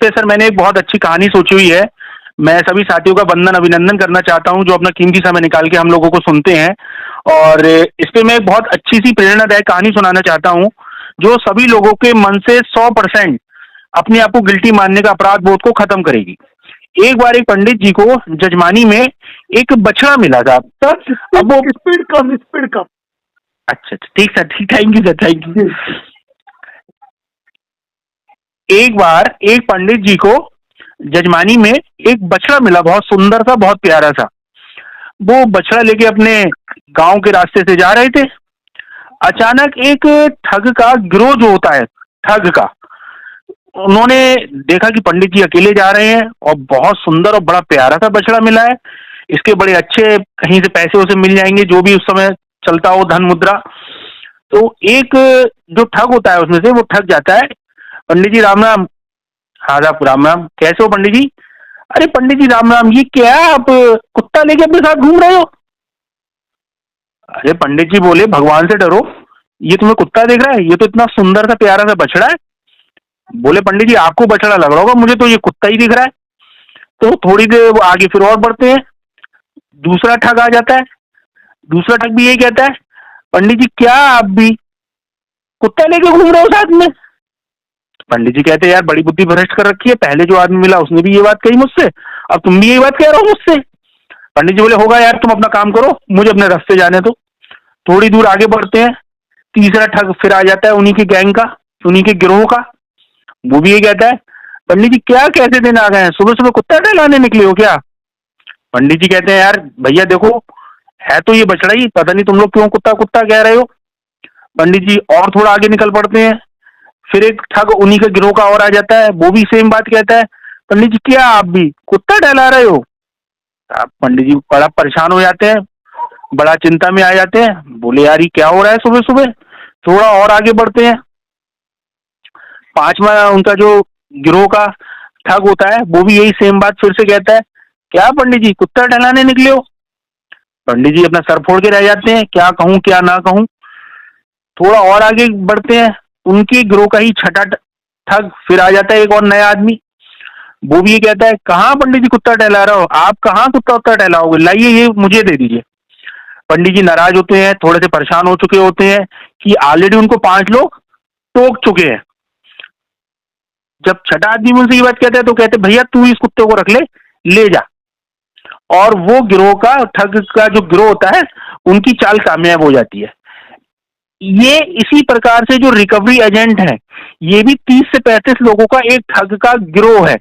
पे सर मैंने एक बहुत अच्छी कहानी सोची हुई है। मैं सभी साथियों का वंदन अभिनंदन करना चाहता हूँ जो अपना कीमती समय निकाल के हम लोगों को सुनते हैं। और इस पे मैं एक बहुत अच्छी सी प्रेरणादायक कहानी सुनाना चाहता हूँ जो सभी लोगों के मन से 100% अपने आप को गिल्टी मानने का अपराध बोध को खत्म करेगी। एक बार एक पंडित जी को जजमानी में एक बछड़ा मिला था। सर अब वो स्पीड कम। अच्छा अच्छा, ठीक सर, ठीक, thank you sir, thank you. एक बार एक पंडित जी को जजमानी में एक बछड़ा मिला, बहुत सुंदर सा, बहुत प्यारा सा। वो बछड़ा लेके अपने गांव के रास्ते से जा रहे थे। अचानक एक ठग का गिरोह जो होता है, ठग का, उन्होंने देखा कि पंडित जी अकेले जा रहे हैं और बहुत सुंदर और बड़ा प्यारा सा बछड़ा मिला है। इसके बड़े अच्छे कहीं से पैसे उसे मिल जाएंगे, जो भी उस समय चलता हो, धन मुद्रा। तो एक जो ठग होता है उसमें से वो ठग जाता है, पंडित जी राम राम। हाँ साहब राम राम, कैसे हो पंडित जी? अरे पंडित जी राम राम, ये क्या है, आप कुत्ता लेके अपने साथ घूम रहे हो? अरे पंडित जी बोले, भगवान से डरो, ये तुम्हें कुत्ता देख रहा है? ये तो इतना सुंदर सा प्यारा सा बछड़ा है। बोले पंडित जी आपको बछड़ा लग रहा होगा, मुझे तो ये कुत्ता ही दिख रहा है। तो थोड़ी देर वो आगे फिर और बढ़ते हैं, दूसरा ठग आ जाता है। दूसरा ठग भी यही कहता है, पंडित जी क्या आप भी कुत्ता लेके घूम रहे हो साथ में? पंडित जी कहते हैं यार बड़ी बुद्धि भ्रष्ट कर रखी है, पहले जो आदमी मिला उसने भी ये बात कही मुझसे, अब तुम भी यही बात कह रहे हो मुझसे। पंडित जी बोले होगा यार, तुम अपना काम करो, मुझे अपने रास्ते जाने दो। थोड़ी दूर आगे बढ़ते हैं, तीसरा ठग फिर आ जाता है, उन्हीं के गैंग का, उन्हीं के गिरोह का। वो भी ये कहता है, पंडित जी क्या कैसे दिन आ गए हैं, सुबह सुबह कुत्ता टहलाने निकले हो क्या? पंडित जी कहते हैं यार भैया देखो, है तो ये बछड़ा ही, पता नहीं तुम लोग क्यों कुत्ता कुत्ता कह रहे हो। पंडित जी और थोड़ा आगे निकल पड़ते हैं, फिर एक ठग उन्हीं का गिरोह का और आ जाता है, वो भी सेम बात कहता है, पंडित जी क्या आप भी कुत्ता टहला रहे हो? आप पंडित जी बड़ा परेशान हो जाते हैं, बड़ा चिंता में आ जाते हैं। बोले यार ये क्या हो रहा है सुबह सुबह। थोड़ा और आगे बढ़ते हैं, पांचवा उनका जो गिरोह का ठग होता है वो भी यही सेम बात फिर से कहता है, क्या पंडित जी कुत्ता टहलाने निकले हो? पंडित जी अपना सर फोड़ के रह जाते हैं, क्या कहूं क्या ना कहूं। थोड़ा और आगे बढ़ते हैं, उनके गिरोह का ही छठा ठग फिर आ जाता है, एक और नया आदमी। वो भी ये कहता है, कहाँ पंडित जी कुत्ता टहला रहे हो, आप कहाँ कुत्ता उत्ता टहलाओगे, लाइए ये मुझे दे दीजिए। पंडित जी नाराज होते हैं, थोड़े से परेशान हो चुके होते हैं कि ऑलरेडी उनको 5 लोग टोक चुके हैं। जब छठा आदमी उनसे ये बात कहता है तो कहते भैया तू इस कुत्ते को रख ले, ले जा। और वो गिरोह का, ठग का जो गिरोह होता है, उनकी चाल कामयाब हो जाती है। ये इसी प्रकार से जो रिकवरी एजेंट है, ये भी 30 से 35 लोगों का एक ठग का गिरोह है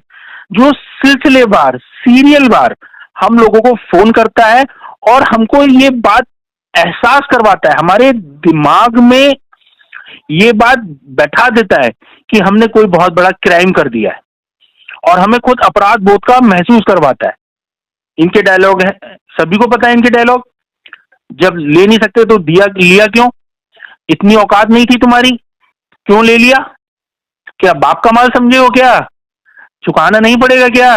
जो सिलसिलेवार, सीरियल बार हम लोगों को फोन करता है और हमको ये बात एहसास करवाता है, हमारे दिमाग में ये बात बैठा देता है कि हमने कोई बहुत बड़ा क्राइम कर दिया है और हमें खुद अपराध बोध का महसूस करवाता है। इनके डायलॉग है, सभी को पता है इनके डायलॉग, जब ले नहीं सकते तो दिया लिया क्यों, इतनी औकात नहीं थी तुम्हारी, क्यों ले लिया, क्या बाप का माल समझे हो क्या, चुकाना नहीं पड़ेगा क्या?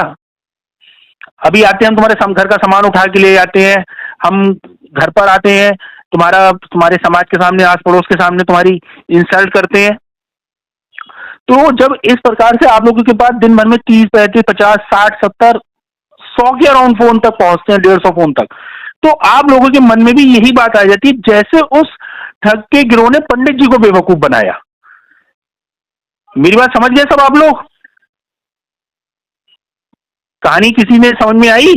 अभी आते हैं हम तुम्हारे घर का सामान उठा के ले जाते हैं, हम घर पर आते हैं, तुम्हारे समाज के सामने, आस पड़ोस के सामने तुम्हारी इंसल्ट करते हैं। तो जब इस प्रकार से आप लोगों के पास दिन भर में 30, 35, 50, 60, 70, 100 के अराउंड फोन तक पहुंचते हैं, 150 फोन तक, तो आप लोगों के मन में भी यही बात आ जाती है जैसे उस ठग के गिरोह ने पंडित जी को बेवकूफ बनाया। मेरी बात समझ गए सब आप लोग? कहानी किसी ने समझ में आई?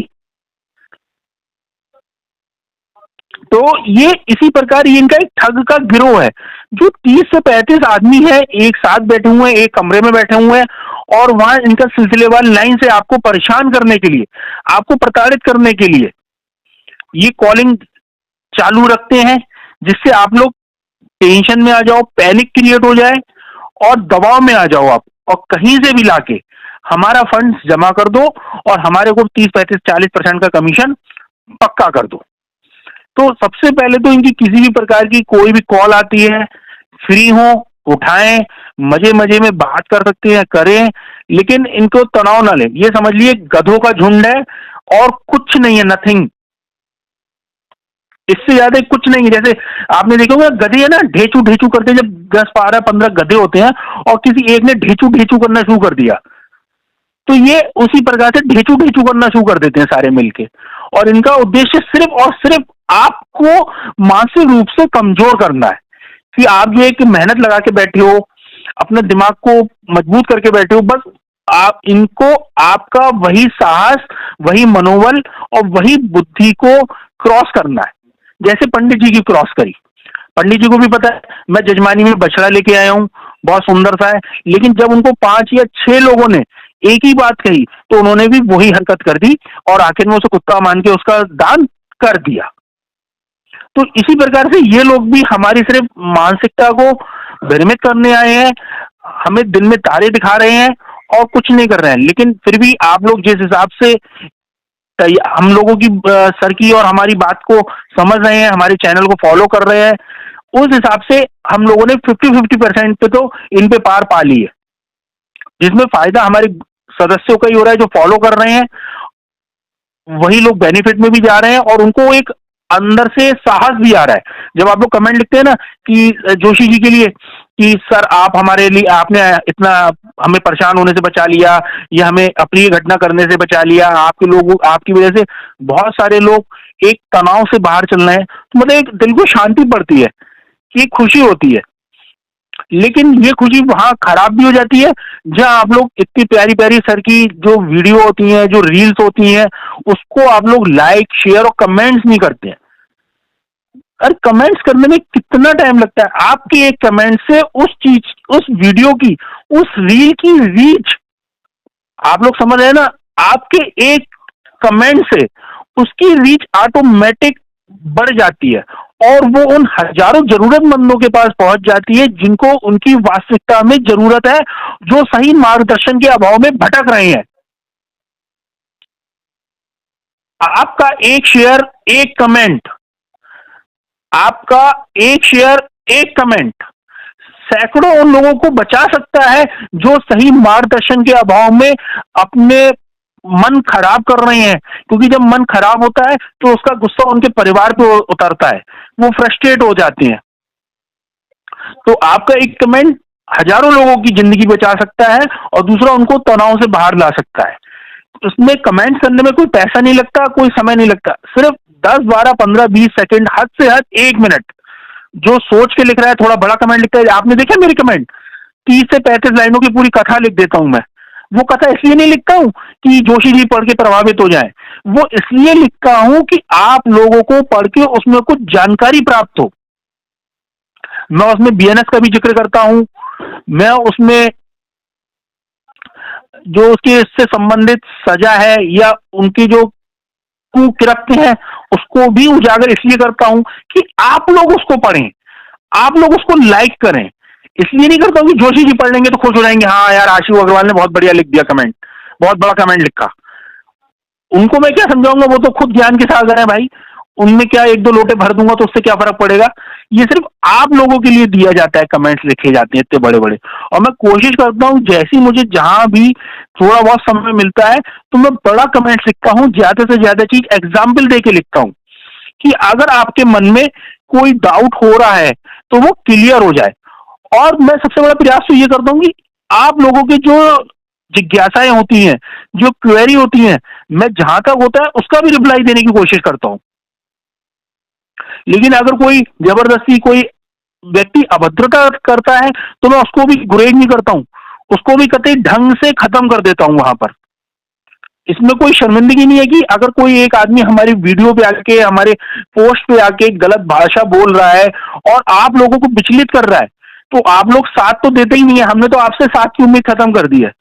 तो ये इसी प्रकार ये इनका एक ठग का गिरोह है जो 30 से 35 आदमी है, एक साथ बैठे हुए हैं, एक कमरे में बैठे हुए हैं और वहां इनका सिलसिलेवार लाइन से आपको परेशान करने के लिए, आपको प्रताड़ित करने के लिए ये कॉलिंग चालू रखते हैं, जिससे आप लोग टेंशन में आ जाओ, पैनिक क्रिएट हो जाए और दबाव में आ जाओ आप, और कहीं से भी लाके हमारा फंड जमा कर दो और हमारे को 30, 35, 40% का कमीशन पक्का कर दो। तो सबसे पहले तो इनकी किसी भी प्रकार की कोई भी कॉल आती है, फ्री हो उठाएं, मजे मजे में बात कर सकते हैं करें, लेकिन इनको तनाव ना लें। ये समझ लिए गधों का झुंड है और कुछ नहीं है, नथिंग, इससे ज्यादा कुछ नहीं है। जैसे आपने देखा होगा गधे है ना, ढेचू ढेचू करते, जब 10, 12, 15 गधे होते हैं और किसी एक ने ढेचू ढेचू करना शुरू कर दिया तो ये उसी प्रकार से ढेचू ढेचू करना शुरू कर देते हैं सारे मिलके, और इनका उद्देश्य सिर्फ और सिर्फ आपको मानसिक रूप से कमजोर करना है कि आप जो एक मेहनत लगा के बैठे हो, अपने दिमाग को मजबूत करके बैठे हो, बस आप इनको आपका वही साहस, वही मनोबल और वही बुद्धि को क्रॉस करना है, जैसे पंडित जी की क्रॉस करी। पंडित जी को भी पता है मैं जजमानी में बछड़ा लेके आया हूँ, बहुत सुंदर सा है, लेकिन जब उनको 5 या 6 लोगों ने एक ही बात कही तो उन्होंने भी वही हरकत कर दी और आखिर में उसे कुत्ता मान के उसका दान कर दिया। तो इसी प्रकार से ये लोग भी हमारी सिर्फ मानसिकता को भ्रमित करने आए हैं, हमें दिन में तारे दिखा रहे हैं और कुछ नहीं कर रहे हैं। लेकिन फिर भी आप लोग जिस हिसाब से हम लोगों की सर की और हमारी बात को समझ रहे हैं, हमारे चैनल को फॉलो कर रहे हैं, उस हिसाब से हम लोगों ने 50-50% पे तो इन पे पार पा ली है, जिसमें फायदा हमारे सदस्यों का ही हो रहा है। जो फॉलो कर रहे हैं वही लोग बेनिफिट में भी जा रहे हैं और उनको एक अंदर से साहस भी आ रहा है। जब आप लोग कमेंट लिखते हैं ना कि जोशी जी के लिए कि सर आप हमारे लिए, आपने इतना हमें परेशान होने से बचा लिया या हमें अप्रिय घटना करने से बचा लिया, आपके लोग, आपकी वजह से बहुत सारे लोग एक तनाव से बाहर चल रहे हैं, तो मतलब एक दिल को शांति पड़ती है कि खुशी होती है। लेकिन ये खुशी वहां खराब भी हो जाती है जहां आप लोग इतनी प्यारी प्यारी सर की जो वीडियो होती हैं, जो रील्स होती हैं, उसको आप लोग लाइक, शेयर और कमेंट्स नहीं करते हैं। अरे कमेंट्स करने में कितना टाइम लगता है, आपके एक कमेंट से उस वीडियो की, उस रील की रीच, आप लोग समझ रहे हैं ना, आपके एक कमेंट से उसकी रीच ऑटोमेटिक बढ़ जाती है और वो उन हजारों जरूरतमंदों के पास पहुंच जाती है जिनको उनकी वास्तविकता में जरूरत है, जो सही मार्गदर्शन के अभाव में भटक रहे हैं। आपका एक शेयर, एक कमेंट, आपका एक शेयर, एक कमेंट सैकड़ों उन लोगों को बचा सकता है जो सही मार्गदर्शन के अभाव में अपने मन खराब कर रहे हैं। क्योंकि जब मन खराब होता है तो उसका गुस्सा उनके परिवार पे उतरता है, वो फ्रस्ट्रेट हो जाते हैं। तो आपका एक कमेंट हजारों लोगों की जिंदगी बचा सकता है और दूसरा उनको तनाव से बाहर ला सकता है। उसमें कमेंट करने में कोई पैसा नहीं लगता, कोई समय नहीं लगता, सिर्फ 10, 12, 15, 20 सेकंड, हद से हद 1 मिनट। जो सोच के लिख रहा है, थोड़ा बड़ा कमेंट लिखता है, आपने देखा मेरे कमेंट 30 से 35 लाइनों की पूरी कथा लिख देता हूं मैं। वो कथा इसलिए नहीं लिखता हूं कि जोशी जी पढ़ के प्रभावित हो जाएं, वो इसलिए लिखता हूं कि आप लोगों को पढ़ के उसमें कुछ जानकारी प्राप्त हो। मैं उसमें बीएनएस का भी जिक्र करता हूं, मैं उसमें जो उसके इससे संबंधित सजा है या उनकी जो कुकृत्य है उसको भी उजागर इसलिए करता हूं कि आप लोग उसको पढ़ें, आप लोग उसको लाइक करें। इसलिए नहीं करता हूं कि जोशी जी पढ़ लेंगे तो खुश हो जाएंगे, हाँ यार आशीष अग्रवाल ने बहुत बढ़िया लिख दिया कमेंट, बहुत बड़ा कमेंट लिखा। उनको मैं क्या समझाऊंगा, वो तो खुद ज्ञान के सागर है भाई, उनमें क्या 1-2 लोटे भर दूंगा तो उससे क्या फर्क पड़ेगा। ये सिर्फ आप लोगों के लिए दिया जाता है, कमेंट्स लिखे जाते हैं इतने बड़े बड़े। और मैं कोशिश करता हूँ जैसी मुझे जहां भी थोड़ा बहुत समय मिलता है तो मैं बड़ा कमेंट्स लिखता हूँ, ज्यादा से ज्यादा चीज एग्जाम्पल दे के लिखता हूँ कि अगर आपके मन में कोई डाउट हो रहा है तो वो क्लियर हो जाए। और मैं सबसे बड़ा प्रयास तो ये करता हूँ कि आप लोगों की जो जिज्ञासाएं होती हैं, जो क्वेरी होती हैं, मैं जहां तक होता है उसका भी रिप्लाई देने की कोशिश करता हूं। लेकिन अगर कोई जबरदस्ती कोई व्यक्ति अभद्रता करता है तो मैं उसको भी गुरेज नहीं करता हूं, उसको भी कतई ढंग से खत्म कर देता हूं वहां पर। इसमें कोई शर्मिंदगी नहीं है कि अगर कोई एक आदमी हमारी वीडियो पे आके, हमारे पोस्ट पे आके गलत भाषा बोल रहा है और आप लोगों को विचलित कर रहा है, तो आप लोग साथ तो देते ही नहीं है। हमने तो आपसे साथ की उम्मीद खत्म कर दी है।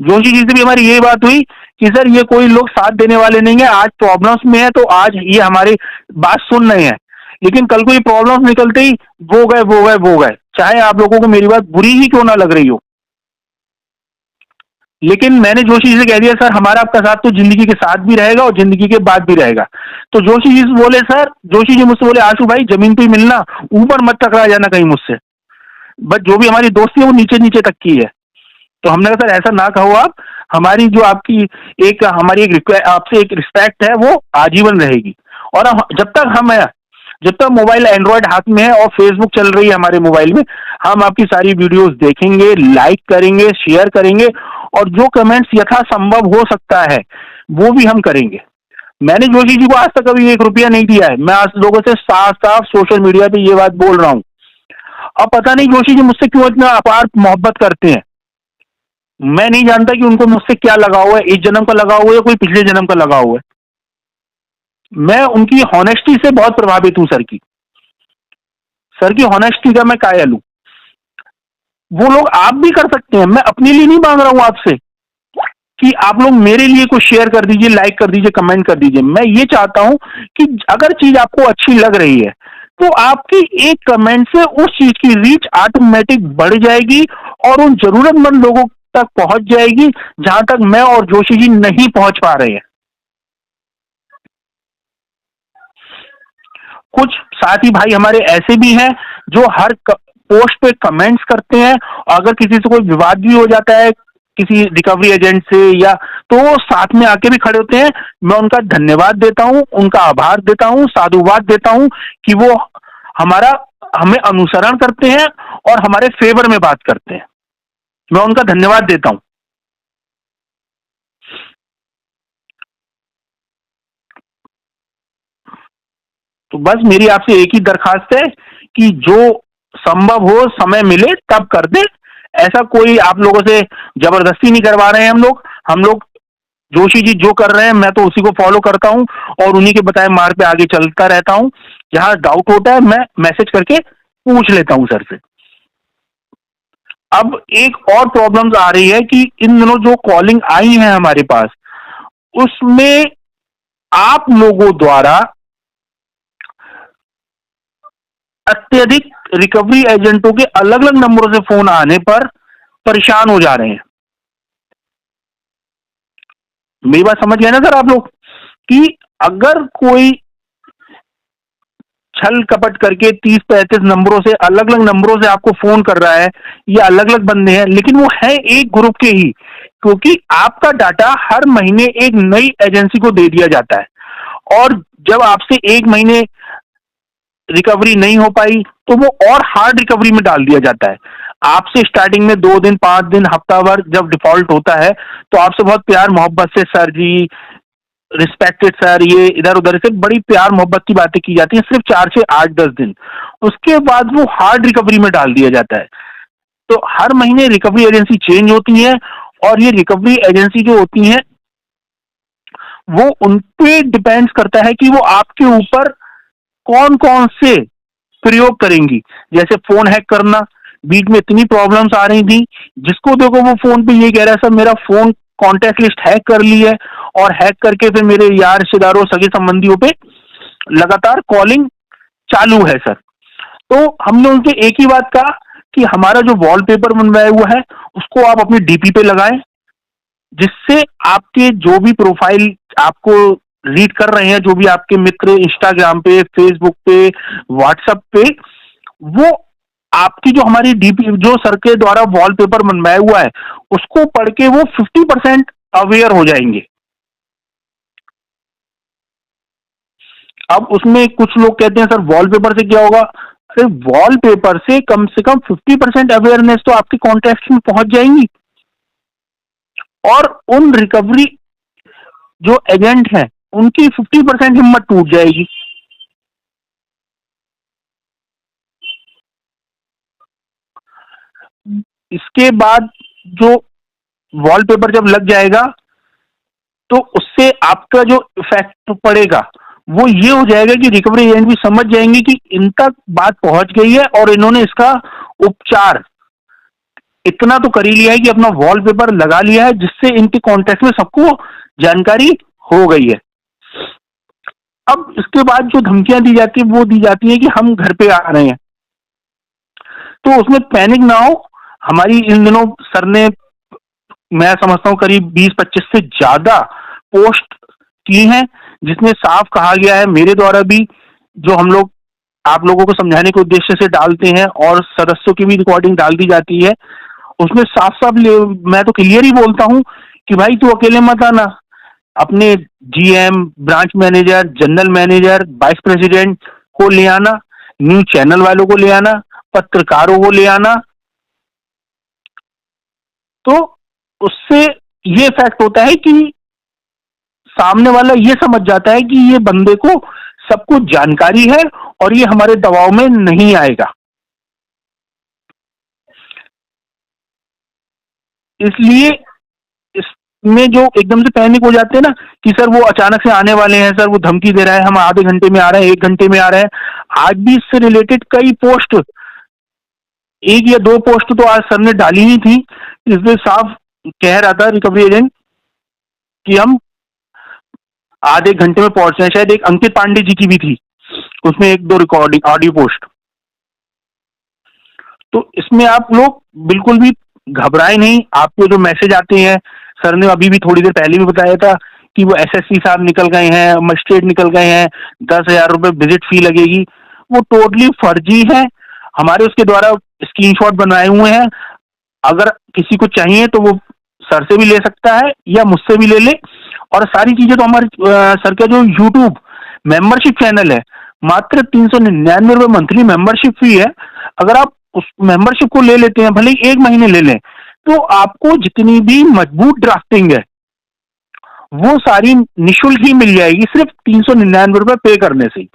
जोशी जी से भी हमारी यही बात हुई कि सर ये कोई लोग साथ देने वाले नहीं है, आज प्रॉब्लम्स में है तो आज ये हमारी बात सुन रहे हैं, लेकिन कल को ये प्रॉब्लम्स निकलते ही वो गए, चाहे आप लोगों को मेरी बात बुरी ही क्यों ना लग रही हो। लेकिन मैंने जोशी जी से कह दिया सर हमारा आपका साथ तो जिंदगी के साथ भी रहेगा और जिंदगी के बाद भी रहेगा। तो जोशी जी बोले, सर जोशी जी मुझसे बोले आशु भाई जमीन पे ही मिलना, ऊपर मत टकरा जाना कहीं मुझसे, बट जो भी हमारी दोस्ती है वो नीचे नीचे तक की है। तो हमने कहा सर ऐसा ना कहो आप, हमारी जो आपकी एक हमारी एक आपसे एक रिस्पेक्ट है वो आजीवन रहेगी। और जब तक मोबाइल एंड्रॉयड हाथ में है और फेसबुक चल रही है हमारे मोबाइल में, हम आपकी सारी वीडियोस देखेंगे, लाइक करेंगे, शेयर करेंगे और जो कमेंट्स यथासंभव हो सकता है वो भी हम करेंगे। मैंने जोशी जी को आज तक कभी 1 रुपया नहीं दिया है। मैं आज लोगों से साफ साफ सोशल मीडिया पे ये बात बोल रहा हूँ। अब पता नहीं जोशी जी मुझसे क्यों इतना अपार मोहब्बत करते हैं। मैं नहीं जानता कि उनको मुझसे क्या लगा हुआ है, इस जन्म का लगा हुआ है या कोई पिछले जन्म का लगा हुआ है। मैं उनकी हॉनेस्टी से बहुत प्रभावित हूं। सर की हॉनेस्टी का मैं कायल हूं। वो लोग आप भी कर सकते हैं। मैं अपने लिए नहीं मांग रहा हूं आपसे कि आप लोग मेरे लिए कुछ शेयर कर दीजिए, लाइक कर दीजिए, कमेंट कर दीजिए। मैं ये चाहता हूं कि अगर चीज आपको अच्छी लग रही है तो आपकी एक कमेंट से उस चीज की रीच ऑटोमेटिक बढ़ जाएगी और उन जरूरतमंद लोगों तक पहुंच जाएगी जहां तक मैं और जोशी जी नहीं पहुंच पा रहे हैं। कुछ साथी भाई हमारे ऐसे भी हैं जो हर पोस्ट पे कमेंट्स करते हैं, और अगर किसी से कोई विवाद भी हो जाता है किसी रिकवरी एजेंट से या, तो वो साथ में आके भी खड़े होते हैं। मैं उनका धन्यवाद देता हूं, उनका आभार देता हूं, साधुवाद देता हूं कि वो हमारा हमें अनुसरण करते हैं और हमारे फेवर में बात करते हैं। मैं उनका धन्यवाद देता हूं। तो बस मेरी आपसे एक ही दरखास्त है कि जो संभव हो, समय मिले तब कर दे। ऐसा कोई आप लोगों से जबरदस्ती नहीं करवा रहे हैं। हम लोग जोशी जी जो कर रहे हैं मैं तो उसी को फॉलो करता हूं और उन्हीं के बताए मार्ग पे आगे चलता रहता हूं। जहां डाउट होता है मैं मैसेज करके पूछ लेता हूं सर से। अब एक और प्रॉब्लम्स आ रही है कि इन दिनों जो कॉलिंग आई है हमारे पास, उसमें आप लोगों द्वारा अत्यधिक रिकवरी एजेंटों के अलग अलग नंबरों से फोन आने पर परेशान हो जा रहे हैं। मेरी बात समझ गए ना सर आप लोग कि अगर कोई छल कपट करके 30-35 नंबरों से अलग अलग नंबरों से आपको फोन कर रहा है, ये अलग अलग बंदे हैं लेकिन वो है एक ग्रुप के ही, क्योंकि आपका डाटा हर महीने एक नई एजेंसी को दे दिया जाता है और जब आपसे एक महीने रिकवरी नहीं हो पाई तो वो और हार्ड रिकवरी में डाल दिया जाता है। आपसे स्टार्टिंग में 2 दिन, 5 दिन, हफ्ता भर जब डिफॉल्ट होता है तो आपसे बहुत प्यार मोहब्बत से सर जी, रिस्पेक्टेड सर, ये इधर उधर से बड़ी प्यार मोहब्बत की बातें की जाती है सिर्फ 4 से 8-10 दिन। उसके बाद वो हार्ड रिकवरी में डाल दिया जाता है। तो हर महीने रिकवरी एजेंसी चेंज होती है और ये रिकवरी एजेंसी जो होती है वो उन पे डिपेंड्स करता है कि वो आपके ऊपर कौन कौन से प्रयोग करेंगी। जैसे फोन हैक करना, बीच में इतनी प्रॉब्लम्स आ रही थी, जिसको देखो वो फोन पे ये कह रहा है सर मेरा फोन कॉन्टेक्ट लिस्ट हैक कर ली है और हैक करके फिर मेरे यार रिश्तेदारों सगे संबंधियों पे लगातार कॉलिंग चालू है सर। तो हमने उनसे एक ही बात कहा कि हमारा जो वॉलपेपर बनवाया हुआ है उसको आप अपनी डीपी पे लगाएं, जिससे आपके जो भी प्रोफाइल आपको रीड कर रहे हैं, जो भी आपके मित्र इंस्टाग्राम पे, फेसबुक पे, व्हाट्सएप पे, वो आपकी जो हमारी डीपी जो सर के द्वारा वॉलपेपर बनवाया हुआ है उसको पढ़ के वो 50% अवेयर हो जाएंगे। अब उसमें कुछ लोग कहते हैं सर वॉलपेपर से क्या होगा? अरे वॉलपेपर से कम 50% अवेयरनेस तो आपके कॉन्टेक्ट में पहुंच जाएंगी और उन रिकवरी जो एजेंट हैं उनकी 50% हिम्मत टूट जाएगी। इसके बाद जो वॉलपेपर जब लग जाएगा तो उससे आपका जो इफेक्ट पड़ेगा वो ये हो जाएगा कि रिकवरी एजेंट भी समझ जाएंगे कि इन तक बात पहुंच गई है और इन्होंने इसका उपचार इतना तो कर ही लिया है कि अपना वॉलपेपर लगा लिया है, जिससे इनके कॉन्टेक्ट में सबको जानकारी हो गई है। अब इसके बाद जो धमकियां दी जाती है वो दी जाती है कि हम घर पे आ रहे हैं, तो उसमें पैनिक ना हो। हमारी इन दिनों सर ने, मैं समझता हूं करीब 20-25 से ज्यादा पोस्ट की हैं जिसमें साफ कहा गया है, मेरे द्वारा भी, जो हम लोग आप लोगों को समझाने के उद्देश्य से डालते हैं और सदस्यों की भी रिकॉर्डिंग डाल दी जाती है। उसमें साफ साफ मैं तो क्लियर ही बोलता हूं कि भाई तू अकेले मत आना, अपने GM, branch manager, general manager, vice president को ले आना, न्यूज चैनल वालों को ले आना, पत्रकारों को ले आना। तो उससे ये इफेक्ट होता है कि सामने वाला ये समझ जाता है कि ये बंदे को सब कुछ जानकारी है और ये हमारे दबाव में नहीं आएगा। इसलिए इसमें जो एकदम से पैनिक हो जाते हैं ना कि सर वो अचानक से आने वाले हैं, सर वो धमकी दे रहा है, हम आधे घंटे में आ रहे हैं, 1 घंटे में आ रहे हैं। आज भी इससे रिलेटेड कई पोस्ट, 1 या 2 पोस्ट तो आज सर ने डाली ही थी, इसमें साफ कह रहा था रिकवरी एजेंट कि हम आधे घंटे में पहुंच रहे हैं। शायद एक अंकित पांडे जी की भी थी, उसमें 1-2 रिकॉर्डिंग ऑडियो पोस्ट। तो इसमें आप लोग बिल्कुल भी घबराए नहीं। आपको जो मैसेज आते हैं, सर ने अभी भी थोड़ी देर पहले भी बताया था कि वो एसएससी साहब निकल गए हैं, मजिस्ट्रेट निकल गए हैं, 10,000 रुपए विजिट फी लगेगी, वो टोटली फर्जी है। हमारे उसके द्वारा स्क्रीनशॉट बनाए हुए हैं। अगर किसी को चाहिए तो वो सर से भी ले सकता है या मुझसे भी ले ले। और सारी चीजें तो हमारे सर का जो यूट्यूब मेंबरशिप चैनल है, मात्र 399 रुपए मंथली मेंबरशिप फी है। अगर आप उस मेंबरशिप को ले लेते हैं, भले ही 1 महीने ले लें, तो आपको जितनी भी मजबूत ड्राफ्टिंग है वो सारी निःशुल्क ही मिल जाएगी, सिर्फ 399 रुपए पे करने से।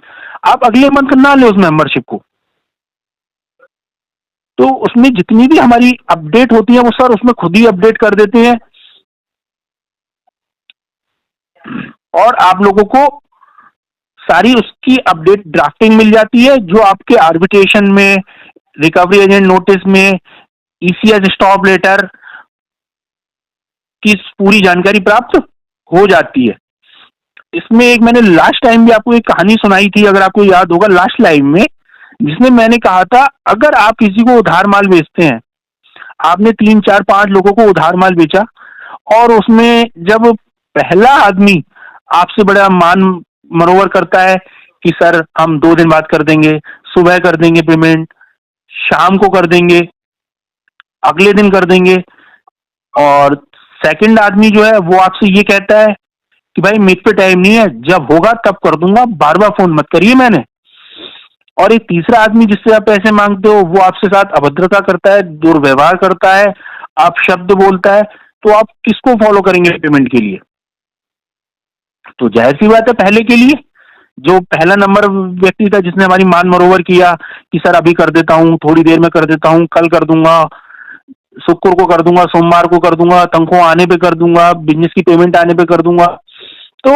आप अगले मंथ ना ले उस मेंबरशिप को। तो उसमें जितनी भी हमारी अपडेट होती है वो सर उसमें खुद ही अपडेट कर देते हैं और आप लोगों को सारी उसकी अपडेट ड्राफ्टिंग मिल जाती है, जो आपके आर्बिट्रेशन में, रिकवरी एजेंट नोटिस में, ईसीएस स्टॉप लेटर की पूरी जानकारी प्राप्त हो जाती है। इसमें एक मैंने लास्ट टाइम भी आपको एक कहानी सुनाई थी, अगर आपको याद होगा, लास्ट लाइव में, जिसमें मैंने कहा था अगर आप किसी को उधार माल बेचते हैं, आपने 3-4-5 लोगों को उधार माल बेचा और उसमें जब पहला आदमी आपसे बड़ा मान मरोवर करता है कि सर हम 2 दिन बाद कर देंगे, सुबह कर देंगे पेमेंट, शाम को कर देंगे, अगले दिन कर देंगे, और सेकंड आदमी जो है वो आपसे ये कहता है कि भाई मेरे पे टाइम नहीं है, जब होगा तब कर दूंगा, बार बार फोन मत करिए मैंने। और एक तीसरा आदमी जिससे आप पैसे मांगते हो वो आपसे साथ अभद्रता करता है, दुर्व्यवहार करता है, आप शब्द बोलता है, तो आप किसको फॉलो करेंगे पेमेंट के लिए? तो जाहिर सी बात है, पहले के लिए जो पहला नंबर व्यक्ति था जिसने हमारी मान मरोवर किया कि सर अभी कर देता हूँ, थोड़ी देर में कर देता हूँ, कल कर दूंगा, शुक्र को कर दूंगा, सोमवार को कर दूंगा, तनख्वाह आने पे कर दूंगा, बिजनेस की पेमेंट आने पे कर दूंगा। तो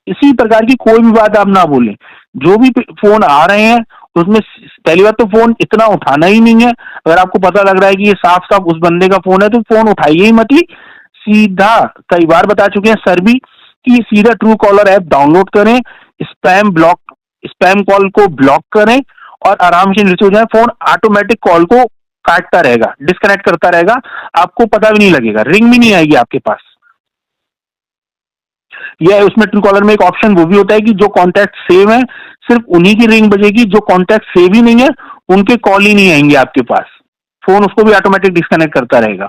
इसी प्रकार की कोई भी बात आप ना बोलें। जो भी फोन आ रहे हैं उसमें पहली बात तो फोन इतना उठाना ही नहीं है। अगर आपको पता लग रहा है कि ये साफ साफ उस बंदे का फोन है तो फोन उठाइए ही मत ही। सीधा, कई बार बता चुके हैं सर भी, कि सीधा ट्रू कॉलर ऐप डाउनलोड करें, स्पैम कॉल को ब्लॉक करें और आराम से नीचे हो जाए। फोन ऑटोमेटिक कॉल को काटता रहेगा, डिस्कनेक्ट करता रहेगा, आपको पता भी नहीं लगेगा, रिंग भी नहीं आएगी आपके पास। या उसमें ट्रू कॉलर में एक ऑप्शन वो भी होता है कि जो कॉन्टैक्ट सेव है सिर्फ उन्हीं की रिंग बजेगी, जो कॉन्टैक्ट सेव ही नहीं है उनके कॉल ही नहीं आएंगे आपके पास। फोन उसको भी ऑटोमेटिक डिस्कनेक्ट करता रहेगा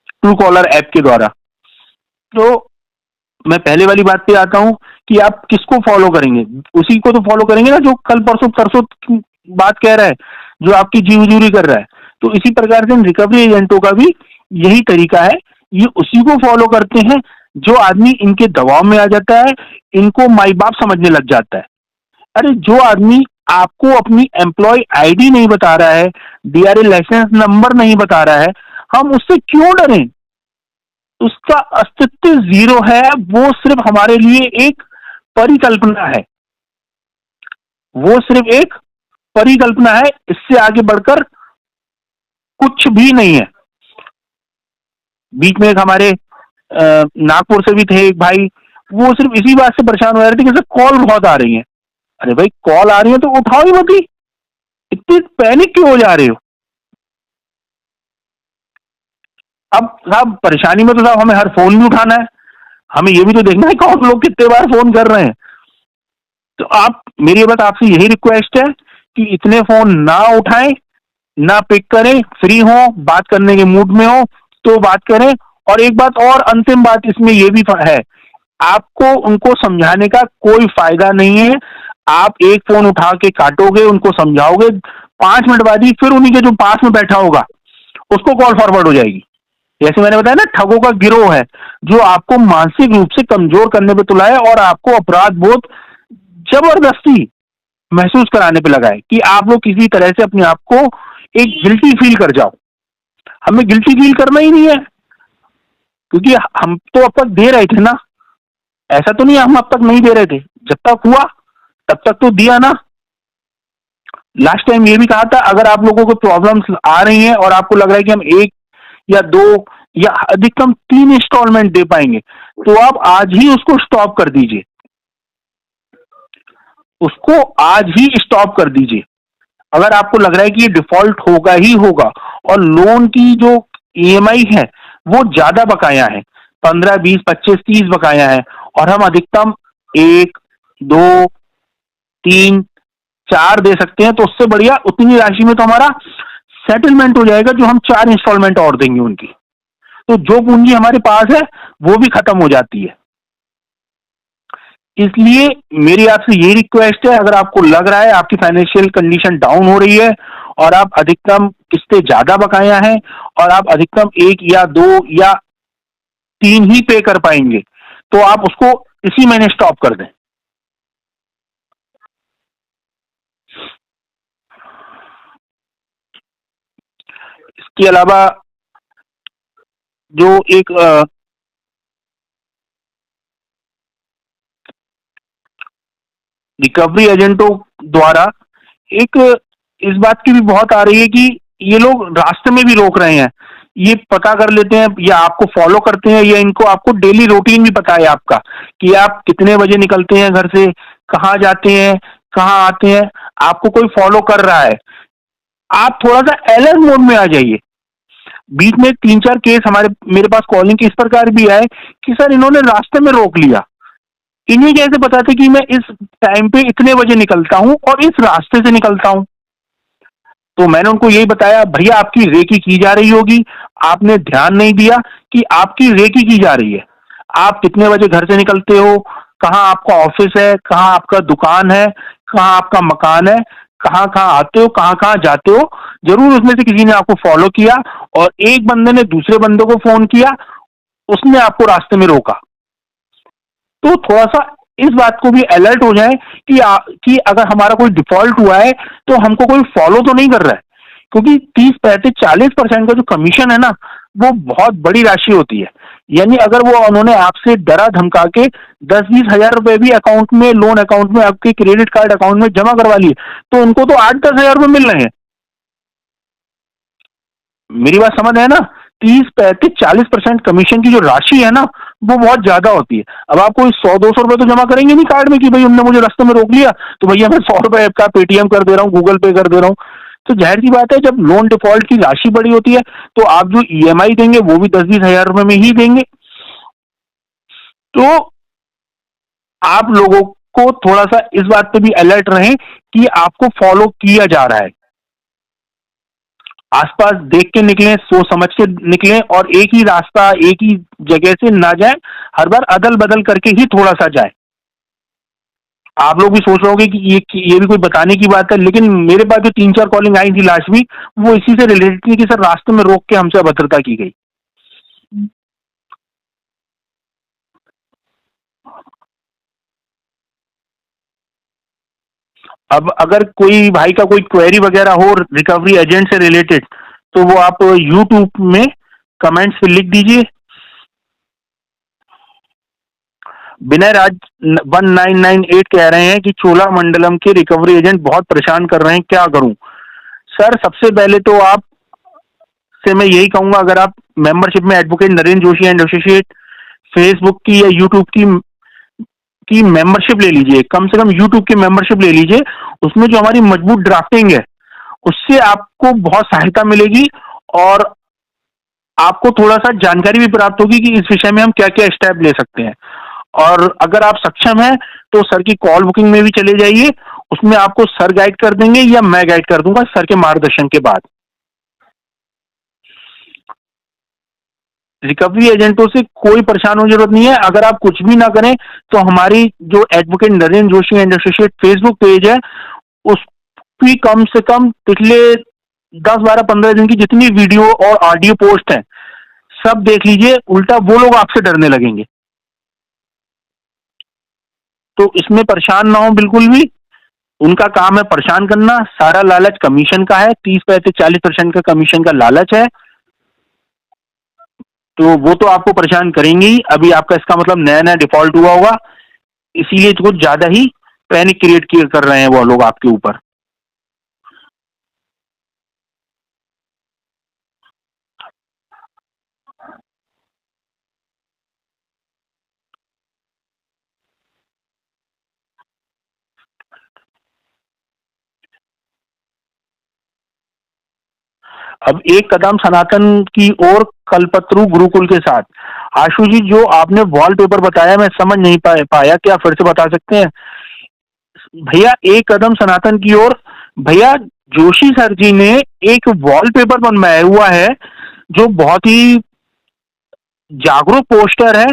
ट्रू कॉलर ऐप के द्वारा। तो मैं पहले वाली बात पे आता हूं कि आप किसको फॉलो करेंगे, उसी को तो फॉलो करेंगे ना जो कल परसों तरसों बात कह रहा है, जो आपकी जी हुजूरी कर रहा है। तो इसी प्रकार से रिकवरी एजेंटों का भी यही तरीका है, ये उसी को फॉलो करते हैं जो आदमी इनके दबाव में आ जाता है, इनको माई बाप समझने लग जाता है। अरे जो आदमी आपको अपनी एम्प्लॉय आईडी नहीं बता रहा है, डीआरए लाइसेंस नंबर नहीं बता रहा है, हम उससे क्यों डरें? उसका अस्तित्व जीरो है, वो सिर्फ हमारे लिए एक परिकल्पना है, वो सिर्फ एक परिकल्पना है, इससे आगे बढ़कर कुछ भी नहीं है। बीच में एक हमारे नागपुर से भी थे एक भाई, वो सिर्फ इसी बात से परेशान हो रहे थे कि सर कॉल बहुत आ रही है। अरे भाई कॉल आ रही है तो उठाओ ही मत ही, इतनी पैनिक क्यों हो जा रहे हो? अब साहब परेशानी में तो साहब हमें हर फोन भी उठाना है, हमें ये भी तो देखना है कौन लोग कितने बार फोन कर रहे हैं। तो आप, मेरी बस आपसे यही रिक्वेस्ट है कि इतने फोन ना उठाएं, ना पिक करें, फ्री हो, बात करने के मूड में हो तो बात करें। और एक बात और, अंतिम बात इसमें यह भी है, आपको उनको समझाने का कोई फायदा नहीं है। आप एक फोन उठा के काटोगे, उनको समझाओगे, 5 मिनट बाद ही फिर उन्हीं के जो पास में बैठा होगा उसको कॉल फॉरवर्ड हो जाएगी। जैसे मैंने बताया ना, ठगों का गिरोह है जो आपको मानसिक रूप से कमजोर करने पे तुला है और आपको अपराध बोध जबरदस्ती महसूस कराने पे लगा है कि आप लोग किसी तरह से अपने आप को एक गिल्टी फील कर जाओ। हमें गिल्टी फील करना ही नहीं है, क्योंकि हम तो अब तक दे रहे थे ना। ऐसा तो नहीं हम अब तक नहीं दे रहे थे, जब तक हुआ तब तक तो दिया ना। लास्ट टाइम ये भी कहा था, अगर आप लोगों को प्रॉब्लम्स आ रही हैं और आपको लग रहा है कि हम 1 या 2 या अधिकतम 3 इंस्टॉलमेंट दे पाएंगे, तो आप आज ही उसको स्टॉप कर दीजिए, उसको आज ही स्टॉप कर दीजिए। अगर आपको लग रहा है कि ये डिफॉल्ट होगा ही होगा और लोन की जो ईएमआई है वो ज्यादा बकाया है, 15, 20, 25, 30 बकाया है, और हम अधिकतम 1, 2, 3, 4 दे सकते हैं, तो उससे बढ़िया उतनी राशि में तो हमारा सेटलमेंट हो जाएगा, जो हम 4 इंस्टॉलमेंट और देंगे उनकी। तो जो पूंजी हमारे पास है वो भी खत्म हो जाती है। इसलिए मेरी आपसे ये रिक्वेस्ट है, अगर आपको लग रहा है आपकी फाइनेंशियल कंडीशन डाउन हो रही है और आप अधिकतम किस्तें ज्यादा बकाया हैं और आप अधिकतम 1 या 2 या 3 ही पे कर पाएंगे, तो आप उसको इसी महीने स्टॉप कर दें। इसके अलावा जो एक रिकवरी एजेंटों द्वारा एक इस बात की भी बहुत आ रही है कि ये लोग रास्ते में भी रोक रहे हैं, ये पता कर लेते हैं या आपको फॉलो करते हैं, या इनको आपको डेली रूटीन भी पता है आपका कि आप कितने बजे निकलते हैं घर से, कहाँ जाते हैं, कहाँ आते हैं, आपको कोई फॉलो कर रहा है। आप थोड़ा सा अलर्ट मोड में आ जाइए। बीच में 3-4 केस हमारे मेरे पास कॉलिंग के इस प्रकार भी आए कि सर इन्होंने रास्ते में रोक लिया, इन्हें कैसे पता था कि मैं इस टाइम पे इतने बजे निकलता हूं और इस रास्ते से निकलता हूं। तो मैंने उनको यही बताया, भैया आपकी रेकी की जा रही होगी, आपने ध्यान नहीं दिया कि आपकी रेकी की जा रही है। आप कितने बजे घर से निकलते हो, कहाँ आपका ऑफिस है, कहाँ आपका दुकान है, कहाँ आपका मकान है, कहाँ कहाँ आते हो, कहाँ कहाँ जाते हो। जरूर उसमें से किसी ने आपको फॉलो किया और एक बंदे ने दूसरे बंदे को फोन किया, उसने आपको रास्ते में रोका। तो थोड़ा सा इस बात को भी अलर्ट हो जाए कि अगर हमारा कोई डिफॉल्ट हुआ है तो हमको कोई फॉलो तो नहीं कर रहा है, क्योंकि 30, 35, 40% का जो कमीशन है ना, वो बहुत बड़ी राशि होती है। यानी अगर वो उन्होंने आपसे डरा धमका के 10-20 हजार रुपए भी अकाउंट में, लोन अकाउंट में, आपके क्रेडिट कार्ड अकाउंट में जमा करवा लिए, तो उनको तो 8-10 हजार रुपए मिल रहे हैं। मेरी बात समझ है ना? 30, 35, 40% कमीशन की जो राशि है ना, वो बहुत ज्यादा होती है। अब आप कोई 100-200 रुपए तो जमा करेंगे नहीं कार्ड में कि भाई उनने मुझे रास्ते में रोक लिया तो भैया मैं 100 रुपए का पेटीएम कर दे रहा हूँ, गूगल पे कर दे रहा हूँ। तो जाहिर सी बात है, जब लोन डिफॉल्ट की राशि बड़ी होती है तो आप जो ईएमआई देंगे वो भी 10-20 हजार रुपए में ही देंगे। तो आप लोगों को थोड़ा सा इस बात पे भी अलर्ट रहें कि आपको फॉलो किया जा रहा है। आसपास देख के निकलें, सोच समझ के निकलें और एक ही रास्ता, एक ही जगह से ना जाए, हर बार अदल बदल करके ही थोड़ा सा जाए। आप लोग भी सोच रहे होंगे कि ये भी कोई बताने की बात है, लेकिन मेरे पास जो 3-4 कॉलिंग आई थी लास्ट वीक, वो इसी से रिलेटेड थी कि सर रास्ते में रोक के हमसे अभद्रता की गई। अब अगर कोई भाई का कोई क्वेरी वगैरह हो रिकवरी एजेंट से रिलेटेड, तो वो आप यूट्यूब में कमेंट्स पे लिख दीजिए। विनय राज 1998 कह रहे हैं कि चोला मंडलम के रिकवरी एजेंट बहुत परेशान कर रहे हैं, क्या करूं? सर सबसे पहले तो आप से मैं यही कहूंगा, अगर आप मेंबरशिप में advocate Narendra Joshi and associate Facebook की या यूट्यूब की मेंबरशिप ले लीजिए, कम से कम यूट्यूब की मेंबरशिप ले लीजिए। उसमें जो हमारी मजबूत ड्राफ्टिंग है उससे आपको बहुत सहायता मिलेगी और आपको थोड़ा सा जानकारी भी प्राप्त होगी कि इस विषय में हम क्या क्या स्टेप ले सकते हैं। और अगर आप सक्षम हैं तो सर की कॉल बुकिंग में भी चले जाइए, उसमें आपको सर गाइड कर देंगे या मैं गाइड कर दूंगा सर के मार्गदर्शन के बाद। रिकवरी एजेंटों से कोई परेशान होने की जरूरत नहीं है। अगर आप कुछ भी ना करें तो हमारी जो advocate Narendra Joshi and associate Facebook page है, उसकी कम से कम पिछले 10, 12, 15 दिन की जितनी वीडियो और ऑडियो पोस्ट हैं, सब देख लीजिए, उल्टा वो लोग आपसे डरने लगेंगे। तो इसमें परेशान ना हो बिल्कुल भी। उनका काम है परेशान करना, सारा लालच कमीशन का है, 30 पैसे 40% का कमीशन का लालच है। तो वो तो आपको परेशान करेंगे ही। अभी आपका इसका मतलब नया नया डिफॉल्ट हुआ होगा, इसीलिए कुछ ज्यादा ही पैनिक क्रिएट कर रहे हैं वो लोग आपके ऊपर। अब एक कदम सनातन की ओर कल्पतरु गुरुकुल के साथ। आशु जी, जो आपने वॉलपेपर बताया मैं समझ नहीं पाया, क्या फिर से बता सकते हैं? भैया एक कदम सनातन की ओर, भैया जोशी सर जी ने एक वॉलपेपर बनवाया हुआ है जो बहुत ही जागरूक पोस्टर है।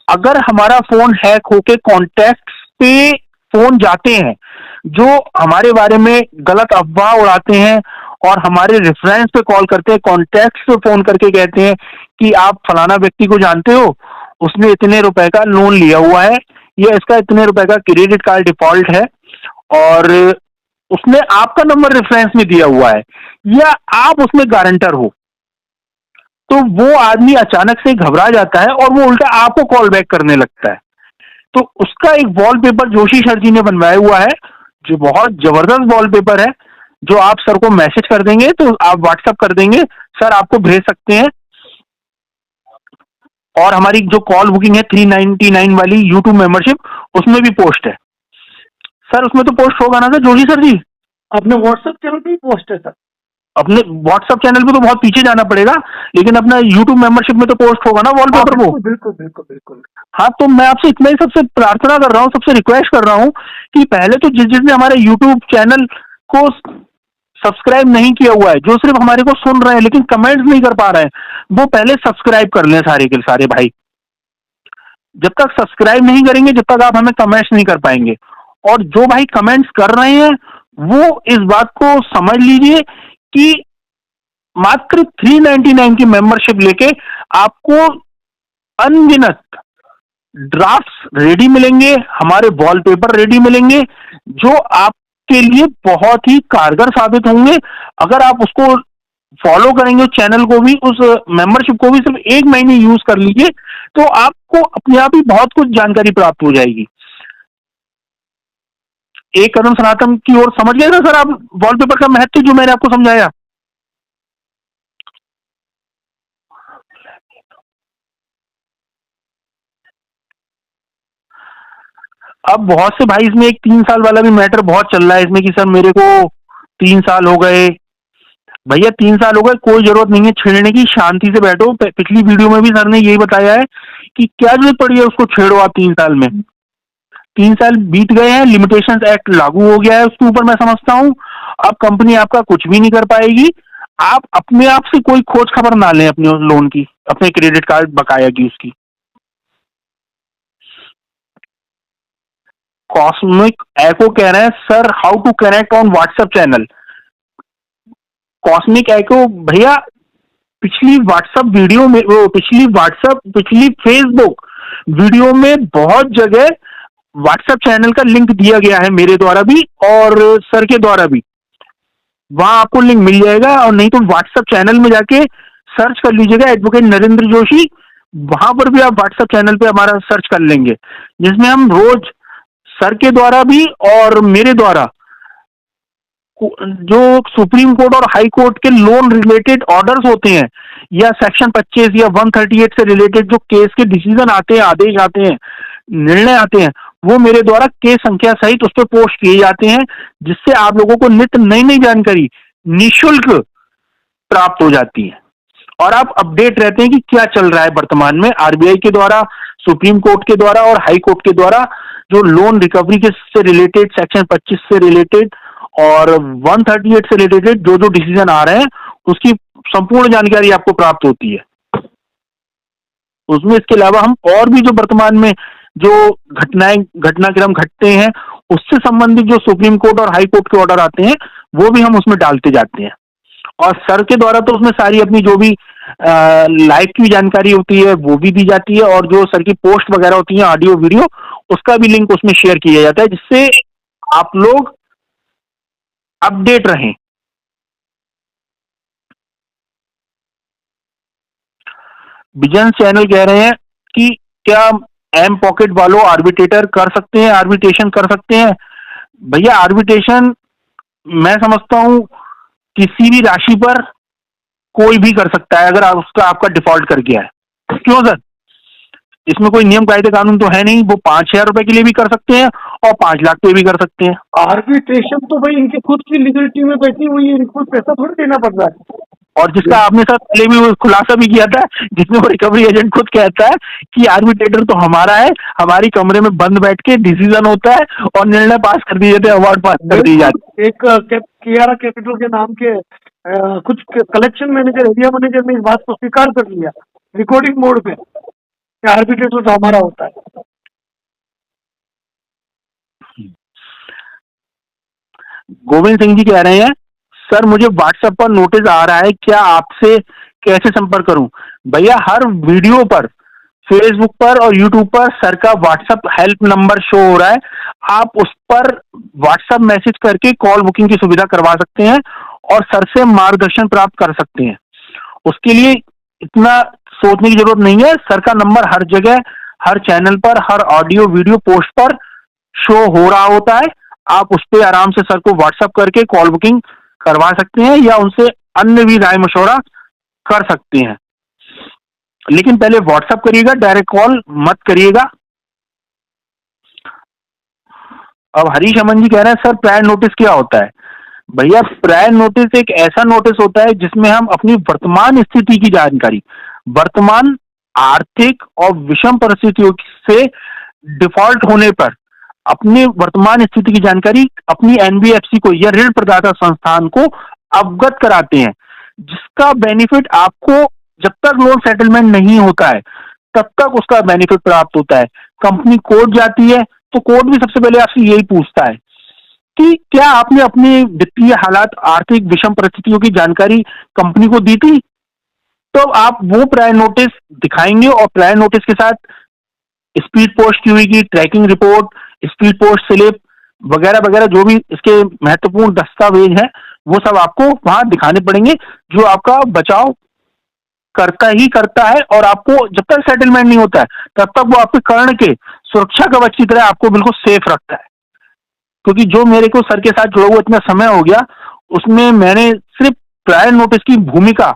अगर हमारा फोन हैक होके कॉन्टेक्ट्स पे फोन जाते हैं जो हमारे बारे में गलत अफवाह उड़ाते हैं और हमारे रेफरेंस पे कॉल करते हैं, कॉन्टेक्ट्स पे फोन करके कहते हैं कि आप फलाना व्यक्ति को जानते हो, उसने इतने रुपए का लोन लिया हुआ है, या इसका इतने रुपए का क्रेडिट कार्ड डिफॉल्ट है, और उसने आपका नंबर रेफरेंस में दिया हुआ है, या आप उसमें गारंटर हो, तो वो आदमी अचानक से घबरा जाता है और वो उल्टा आपको कॉल बैक करने लगता है। तो उसका एक वॉलपेपर जोशी सर जी ने बनवाया हुआ है जो बहुत जबरदस्त वॉलपेपर है, जो आप सर को मैसेज कर देंगे तो आप व्हाट्सएप कर देंगे, सर आपको भेज सकते हैं। और हमारी जो कॉल बुकिंग है 399 वाली यूट्यूब मेंबरशिप, उसमें भी पोस्ट है। सर उसमें तो पोस्ट होगा ना सर जोशी सर जी? अपने व्हाट्सएप चैनल पे ही पोस्ट है सर। अपने व्हाट्सएप चैनल पे तो बहुत पीछे जाना पड़ेगा, लेकिन अपना यूट्यूब मेंबरशिप में तो पोस्ट होगा ना वॉलपेपर वो। बिल्कुल बिल्कुल बिल्कुल। हाँ, तो मैं आपसे इतना ही सबसे प्रार्थना कर रहा हूँ, सबसे रिक्वेस्ट कर रहा हूँ कि पहले तो जिसने हमारे यूट्यूब चैनल को सब्सक्राइब नहीं किया हुआ है, जो सिर्फ हमारे को सुन रहे हैं लेकिन कमेंट्स नहीं कर पा रहे हैं, वो पहले सब्सक्राइब कर लें सारे के सारे भाई। जब तक सब्सक्राइब नहीं करेंगे, जब तक आप हमें कमेंट्स नहीं कर पाएंगे। और जो भाई कमेंट्स कर रहे हैं वो इस बात को समझ लीजिए कि मात्र 399 की मेंबरशिप लेके आपको अनगिनत ड्राफ्ट्स रेडी मिलेंगे, हमारे वॉलपेपर रेडी मिलेंगे, जो आपके लिए बहुत ही कारगर साबित होंगे। अगर आप उसको फॉलो करेंगे, उस चैनल को भी, उस मेंबरशिप को भी सिर्फ 1 महीने यूज कर लीजिए, तो आपको अपने आप ही बहुत कुछ जानकारी प्राप्त हो जाएगी। एक कदम सनातन की ओर समझ गए ना सर आप वॉलपेपर का महत्व जो मैंने आपको समझाया? अब बहुत से भाई इसमें एक 3 साल वाला भी मैटर बहुत चल रहा है इसमें कि सर मेरे को 3 साल हो गए। भैया 3 साल हो गए, कोई जरूरत नहीं है छेड़ने की, शांति से बैठो। पिछली वीडियो में भी सर ने यही बताया है कि क्या जरूरत पड़ी है उसको छेड़ो आप 3 साल में। 3 साल बीत गए हैं, लिमिटेशन एक्ट लागू हो गया है उसके ऊपर, मैं समझता हूँ। अब कंपनी आपका कुछ भी नहीं कर पाएगी। आप अपने आप से कोई खोज खबर ना लें अपने लोन की, अपने क्रेडिट कार्ड बकाया की उसकी। कॉस्मिक एको कह रहे हैं sir how to connect on WhatsApp channel. Cosmic Echo भैया पिछली व्हाट्सएप वीडियो में, वो पिछली फेसबुक वीडियो में बहुत जगह व्हाट्सएप चैनल का लिंक दिया गया है, मेरे द्वारा भी और सर के द्वारा भी। वहां आपको लिंक मिल जाएगा, और नहीं तो व्हाट्सएप चैनल में जाके सर्च कर लीजिएगा एडवोकेट नरेंद्र जोशी। वहां पर भी आप व्हाट्सएप चैनल पे हमारा सर्च कर लेंगे, जिसमें हम रोज सर के द्वारा भी और मेरे द्वारा जो सुप्रीम कोर्ट और हाई कोर्ट के लोन रिलेटेड ऑर्डर्स होते हैं, या सेक्शन 25 या 138 से रिलेटेड जो केस के डिसीजन आते हैं, आदेश आते हैं, निर्णय आते हैं, वो मेरे द्वारा केस संख्या सहित उस पर पोस्ट किए जाते हैं, जिससे आप लोगों को नित्य नई नई जानकारी निःशुल्क प्राप्त हो जाती है। और आप अपडेट रहते हैं कि क्या चल रहा है वर्तमान में आरबीआई के द्वारा, सुप्रीम कोर्ट के द्वारा और हाई कोर्ट के द्वारा जो लोन रिकवरी के से रिलेटेड, सेक्शन 25 से रिलेटेड और 138 से रिलेटेड जो जो डिसीजन आ रहे हैं, उसकी संपूर्ण जानकारी आपको प्राप्त होती है उसमें। इसके अलावा हम और भी जो वर्तमान में जो घटनाक्रम घटते हैं, उससे संबंधित जो सुप्रीम कोर्ट और हाई कोर्ट के ऑर्डर आते हैं, वो भी हम उसमें डालते जाते हैं। और सर के द्वारा तो उसमें सारी अपनी जो भी लाइव की जानकारी होती है वो भी दी जाती है, और जो सर की पोस्ट वगैरह होती है ऑडियो वीडियो, उसका भी लिंक उसमें शेयर किया जाता है, जिससे आप लोग अपडेट रहें। विजन चैनल कह रहे हैं कि क्या एम पॉकेट वालों आर्बिट्रेटर कर सकते हैं, आर्बिट्रेशन कर सकते हैं? भैया आर्बिट्रेशन मैं समझता हूं किसी भी राशि पर कोई भी कर सकता है, अगर उसका आपका डिफॉल्ट कर गया है। क्यों सर? इसमें कोई नियम कायदे कानून तो है नहीं। वो 5,000 रुपए के लिए भी कर सकते हैं और 5 लाख पे भी कर सकते हैं। आर्बिट्रेशन तो भाई इनके खुद की लीगल टीम में बैठी हुई है, इनको पैसा थोड़ी देना पड़ रहा है। और जिसका आपने सर पहले भी वो खुलासा भी किया था, जिसमें वो रिकवरी एजेंट खुद कहता है कि आर्बिट्रेटर तो हमारा है, हमारी कमरे में बंद बैठ के डिसीजन होता है और निर्णय पास कर दिए जाते हैं, अवार्ड पास कर दिए जाते हैं। एक कियारा कैपिटल के नाम के कुछ कलेक्शन मैनेजर, एरिया मैनेजर ने इस बात को स्वीकार कर लिया रिकॉर्डिंग मोड पे कि आर्बिट्रेटर तो हमारा होता है। गोविंद सिंह जी कह रहे हैं सर मुझे व्हाट्सएप पर नोटिस आ रहा है, क्या आपसे कैसे संपर्क करूं? भैया हर वीडियो पर फेसबुक पर और यूट्यूब पर सर का व्हाट्सएप हेल्प नंबर शो हो रहा है, आप उस पर व्हाट्सएप मैसेज करके कॉल बुकिंग की सुविधा करवा सकते हैं और सर से मार्गदर्शन प्राप्त कर सकते हैं। उसके लिए इतना सोचने की जरूरत नहीं है, सर का नंबर हर जगह, हर चैनल पर, हर ऑडियो वीडियो पोस्ट पर शो हो रहा होता है। आप उस पर आराम से सर को व्हाट्सएप करके कॉल बुकिंग करवा सकते हैं या उनसे अन्य भी राय मशवरा कर सकते हैं, लेकिन पहले व्हाट्सएप करिएगा, डायरेक्ट कॉल मत करिएगा। अब हरीश अमन जी कह रहे हैं सर प्रायर नोटिस क्या होता है? भैया प्रायर नोटिस एक ऐसा नोटिस होता है जिसमें हम अपनी वर्तमान स्थिति की जानकारी, वर्तमान आर्थिक और विषम परिस्थितियों से डिफॉल्ट होने पर अपनी वर्तमान स्थिति की जानकारी अपनी एनबीएफसी को या ऋण प्रदाता संस्थान को अवगत कराते हैं, जिसका बेनिफिट आपको जब तक लोन सेटलमेंट नहीं होता है तब तक उसका बेनिफिट प्राप्त होता है। कंपनी कोर्ट जाती है तो कोर्ट भी सबसे पहले आपसे यही पूछता है कि क्या आपने अपनी वित्तीय हालात, आर्थिक विषम परिस्थितियों की जानकारी कंपनी को दी थी? तो आप वो प्रायर नोटिस दिखाएंगे और प्रायर नोटिस के साथ स्पीड पोस्ट की हुई tracking report, speed post slip वगैरह वगैरह जो भी इसके महत्वपूर्ण दस्तावेज हैं वो सब आपको वहां दिखाने पड़ेंगे, जो आपका बचाव करता ही करता है। और आपको जब तक सेटलमेंट नहीं होता है तब तक वो आपके कर्ण के सुरक्षा कवच की तरह आपको बिल्कुल सेफ रखता है। क्योंकि जो मेरे को सर के साथ जुड़ा हुआ इतना समय हो गया, उसमें मैंने सिर्फ प्रायर नोटिस की भूमिका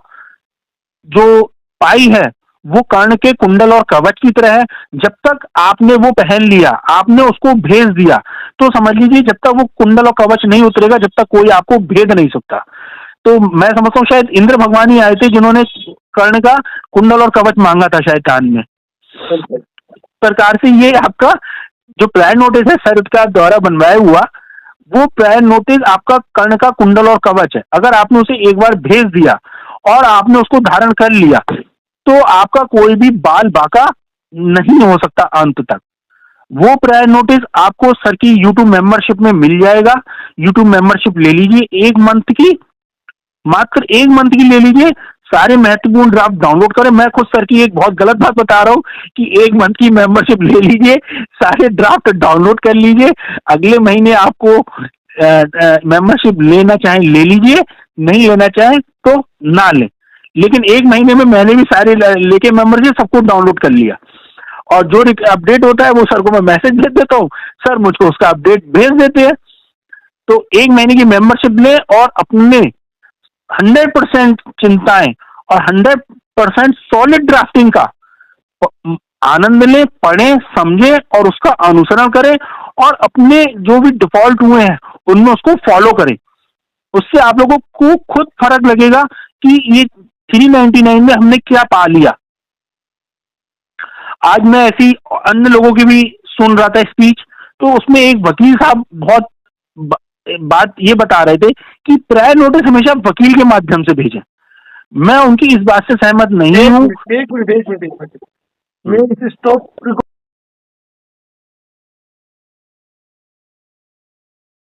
जो पाई है वो कर्ण के कुंडल और कवच की तरह है। जब तक आपने वो पहन लिया, आपने उसको भेज दिया, तो समझ लीजिए जब तक वो कुंडल और कवच नहीं उतरेगा, जब तक कोई आपको भेद नहीं सकता। तो मैं समझता हूँ शायद इंद्र भगवान ही आए थे जिन्होंने कर्ण का कुंडल और कवच मांगा था शायद कान में। सरकार से ये आपका जो प्रायर नोटिस है सर का द्वारा बनवाया हुआ, वो प्रायर नोटिस आपका कर्ण का कुंडल और कवच है। अगर आपने उसे एक बार भेज दिया और आपने उसको धारण कर लिया तो आपका कोई भी बाल बाका नहीं हो सकता अंत तक। वो प्रायर नोटिस आपको सर की यूट्यूब मेंबरशिप में मिल जाएगा। यूट्यूब मेंबरशिप ले लीजिए, 1 मंथ की, मात्र 1 मंथ की ले लीजिए, सारे महत्वपूर्ण ड्राफ्ट डाउनलोड करें। मैं खुद सर की एक बहुत गलत बात बता रहा हूँ कि 1 मंथ की मेंबरशिप ले लीजिए, सारे ड्राफ्ट डाउनलोड कर लीजिए, अगले महीने आपको मेंबरशिप लेना चाहे ले लीजिए, नहीं लेना चाहे तो ना लें। लेकिन 1 महीने में मैंने भी सारे लेके मेंबरशिप सबको डाउनलोड कर लिया, और जो अपडेट होता है वो सर को मैं मैसेज भेज देता हूँ, सर मुझको उसका अपडेट भेज देते हैं। तो 1 महीने की मेंबरशिप लें और अपने 100% चिंताएं और 100% सॉलिड ड्राफ्टिंग का आनंद लें, पढ़ें, समझें और उसका अनुसरण करें, और अपने जो भी डिफॉल्ट हुए हैं उनमें उसको फॉलो करें। उससे आप लोगों को खुद फर्क लगेगा कि ये 399 में हमने क्या पा लिया। आज मैं ऐसी अन्य लोगों की भी सुन रहा था स्पीच, तो उसमें एक वकील साहब बहुत बात ये बता रहे थे कि प्रायर नोटिस हमेशा वकील के माध्यम से भेजें। मैं उनकी इस बात से सहमत नहीं हूँ। एक मिनट मैं इसे स्टॉप